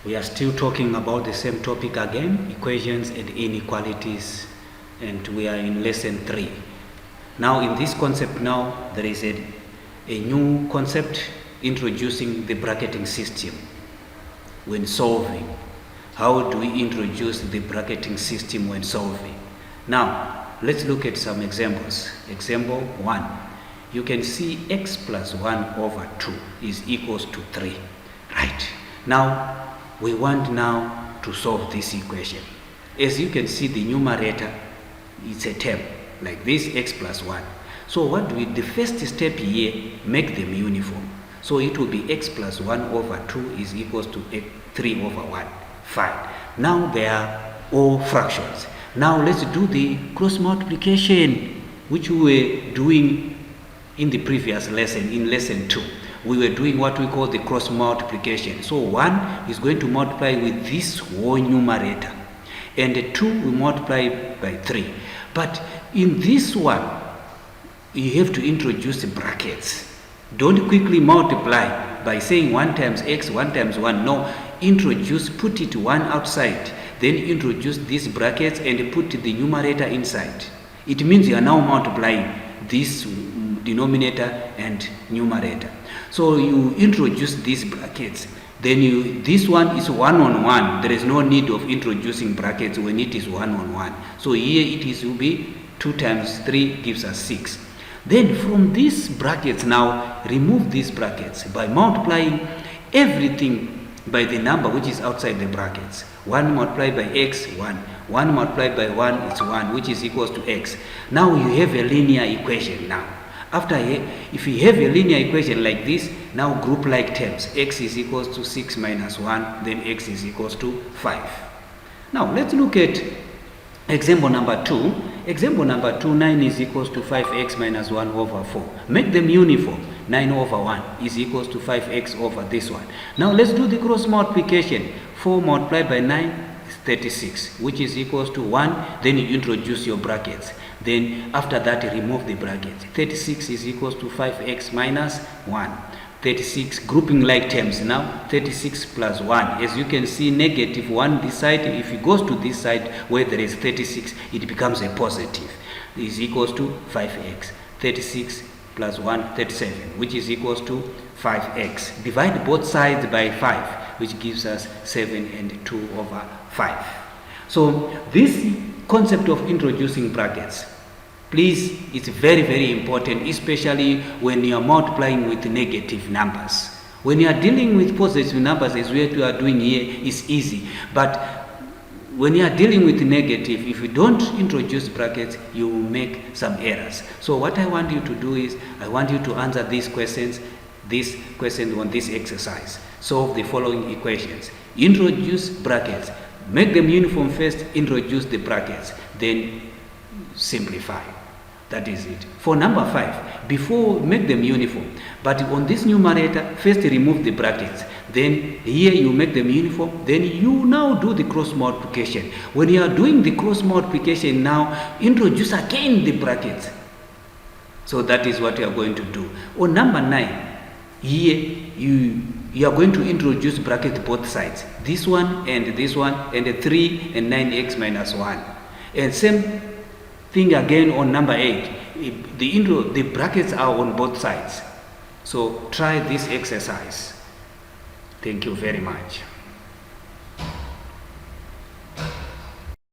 We are still talking about the same topic again, equations and inequalities, and we are in lesson 3. Now in this concept now, there is a new concept introducing the bracketing system when solving. How do we introduce the bracketing system when solving? Now, let's look at some examples. Example 1. You can see x plus 1 over 2 is equals to 3. Right. Now, we want now to solve this equation. As you can see, the numerator is a term like this, x plus 1. So what do we, the first step here, make them uniform. So it will be x plus 1 over 2 is equals to 3 over 1. Fine. Now they are all fractions. Now let's do the cross multiplication, which we were doing in the previous lesson, in lesson 2. We were doing what we call the cross multiplication. So 1 is going to multiply with this whole numerator, and 2 will multiply by 3. But in this one, you have to introduce the brackets. Don't quickly multiply by saying 1 times x, 1 times 1. No, introduce, put it 1 outside, then introduce these brackets and put the numerator inside. It means you are now multiplying this denominator and numerator. So you introduce these brackets, then this one is 1 on 1. There is no need of introducing brackets when it is 1 on 1. So here it will be 2 times 3 gives us 6. Then from these brackets now, remove these brackets by multiplying everything by the number which is outside the brackets. 1 multiplied by x, 1. 1 multiplied by 1 is 1, which is equals to x. Now you have a linear equation now. After here, if you have a linear equation like this, now group like terms. X is equals to 6 minus 1, then x is equals to 5. Now let's look at example number 2. Example number 2, 9 is equals to 5x minus 1 over 4. Make them uniform. 9 over 1 is equals to 5x over this one. Now let's do the cross multiplication. 4 multiplied by 9 is 36, which is equals to 1. Then you introduce your brackets. Then after that, remove the brackets. 36 is equals to 5x minus 1. 36, grouping like terms now. 36 plus 1. As you can see, negative 1 this side. If it goes to this side where there is 36, it becomes a positive. This is equals to 5x. 36 plus 1, 37, which is equals to 5x. Divide both sides by 5, which gives us 7 and 2 over 5. So this concept of introducing brackets, please, it's very, very important, especially when you are multiplying with negative numbers. When you are dealing with positive numbers, as what you are doing here, is easy. But when you are dealing with negative, if you don't introduce brackets, you will make some errors. So what I want you to do is, I want you to answer these questions on this exercise. Solve the following equations. Introduce brackets. Make them uniform first, introduce the brackets, then simplify. That is it. For number 5, before make them uniform, but on this numerator, first remove the brackets. Then here you make them uniform, then you now do the cross multiplication. When you are doing the cross multiplication now, introduce again the brackets. So that is what you are going to do. On number 9, here you are going to introduce brackets both sides. This one and this one, and the 3 and 9x minus 1. And same thing again on number 8. The brackets are on both sides. So try this exercise. Thank you very much.